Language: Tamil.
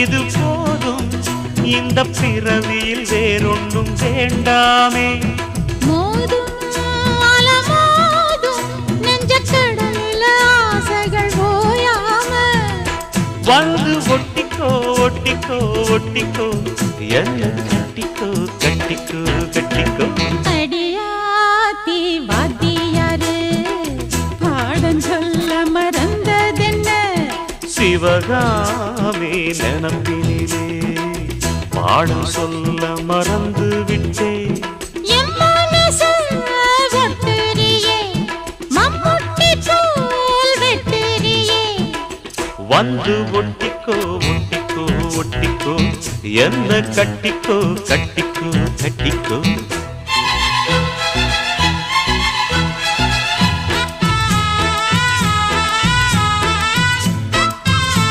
இது போதும் இந்த பிறவியில் வேறொன்றும் வேண்டாமே. மோதும் அலமோதும் நெஞ்ச கடல்ல ஆசைகள் ஓயாம வந்து ஒட்டிக்கோ ஒட்டிக்கோ ஒட்டிக்கோ என்ன கட்டிக்கோ கட்டிக்கோ கட்டிக்கோ. அடியாத்தி வாத்தியாரு பாடம் சொல்ல மறந்ததென்ன சிவகாமி நினப்பினிலே பாடம் சொல்ல மறந்து விட்டே. என் மனச ஒட்டுறியே மம்முட்டி போல் வெட்டுறியே வந்து ஒட்டிக்கோ ஒட்டிக்கோ ஒட்டிக்கோ என்ன கட்டிக்கோ கட்டிக்கோ கட்டிக்கோ.